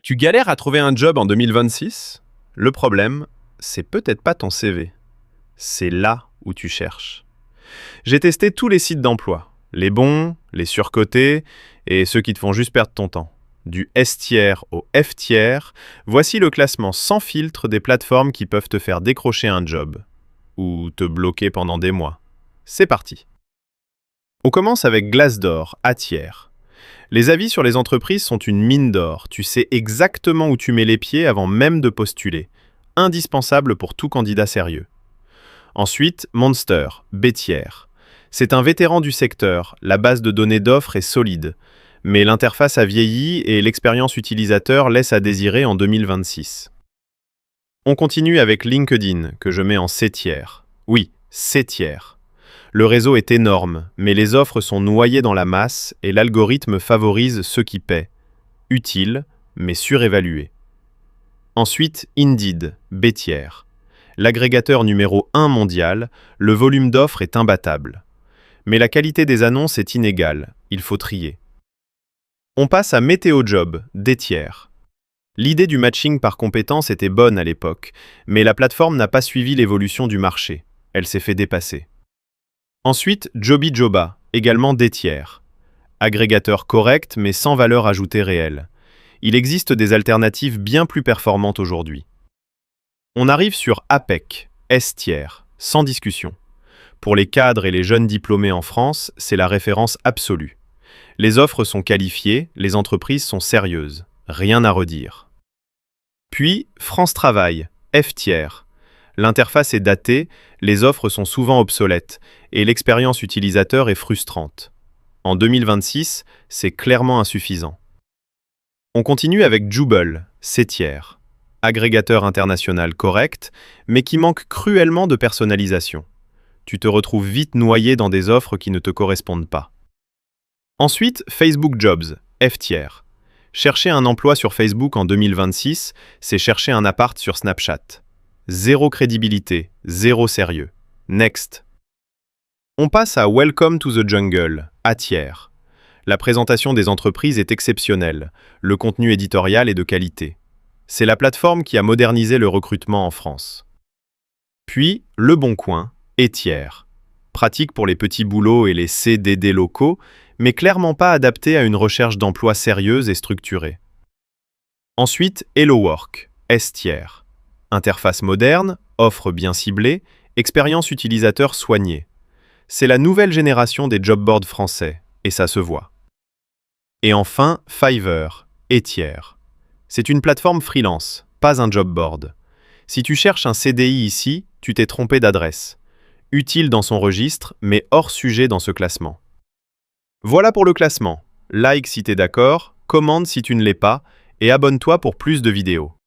Tu galères à trouver un job en 2026? Le problème, c'est peut-être pas ton CV. C'est là où tu cherches. J'ai testé tous les sites d'emploi. Les bons, les surcotés et ceux qui te font juste perdre ton temps. Du S tiers au F tiers, voici le classement sans filtre des plateformes qui peuvent te faire décrocher un job. Ou te bloquer pendant des mois. C'est parti. On commence avec Glassdoor, A tiers. Les avis sur les entreprises sont une mine d'or. Tu sais exactement où tu mets les pieds avant même de postuler. Indispensable pour tout candidat sérieux. Ensuite, Monster, B tiers. C'est un vétéran du secteur, la base de données d'offres est solide. Mais l'interface a vieilli et l'expérience utilisateur laisse à désirer en 2026. On continue avec LinkedIn, que je mets en C tiers. Oui, C tiers. Le réseau est énorme, mais les offres sont noyées dans la masse et l'algorithme favorise ceux qui paient. Utile, mais surévalué. Ensuite, Indeed, B tiers. L'agrégateur numéro 1 mondial, le volume d'offres est imbattable. Mais la qualité des annonces est inégale, il faut trier. On passe à Météojob, D tiers. L'idée du matching par compétences était bonne à l'époque, mais la plateforme n'a pas suivi l'évolution du marché. Elle s'est fait dépasser. Ensuite, Jobijoba, également D tiers. Agrégateur correct, mais sans valeur ajoutée réelle. Il existe des alternatives bien plus performantes aujourd'hui. On arrive sur APEC, S tiers, sans discussion. Pour les cadres et les jeunes diplômés en France, c'est la référence absolue. Les offres sont qualifiées, les entreprises sont sérieuses. Rien à redire. Puis, France Travail, F tiers. L'interface est datée, les offres sont souvent obsolètes et l'expérience utilisateur est frustrante. En 2026, c'est clairement insuffisant. On continue avec Jubel, C tiers. Agrégateur international correct, mais qui manque cruellement de personnalisation. Tu te retrouves vite noyé dans des offres qui ne te correspondent pas. Ensuite, Facebook Jobs, F tiers. Chercher un emploi sur Facebook en 2026, c'est chercher un appart sur Snapchat. Zéro crédibilité, zéro sérieux. Next. On passe à Welcome to the Jungle, A tiers. La présentation des entreprises est exceptionnelle, le contenu éditorial est de qualité. C'est la plateforme qui a modernisé le recrutement en France. Puis, Le Bon Coin, E tiers. Pratique pour les petits boulots et les CDD locaux, mais clairement pas adapté à une recherche d'emploi sérieuse et structurée. Ensuite, Hello Work, S tiers. Interface moderne, offre bien ciblée, expérience utilisateur soignée. C'est la nouvelle génération des job boards français, et ça se voit. Et enfin, Fiverr, E tiers. C'est une plateforme freelance, pas un job board. Si tu cherches un CDI ici, tu t'es trompé d'adresse. Utile dans son registre, mais hors sujet dans ce classement. Voilà pour le classement. Like si t'es d'accord, commente si tu ne l'es pas, et abonne-toi pour plus de vidéos.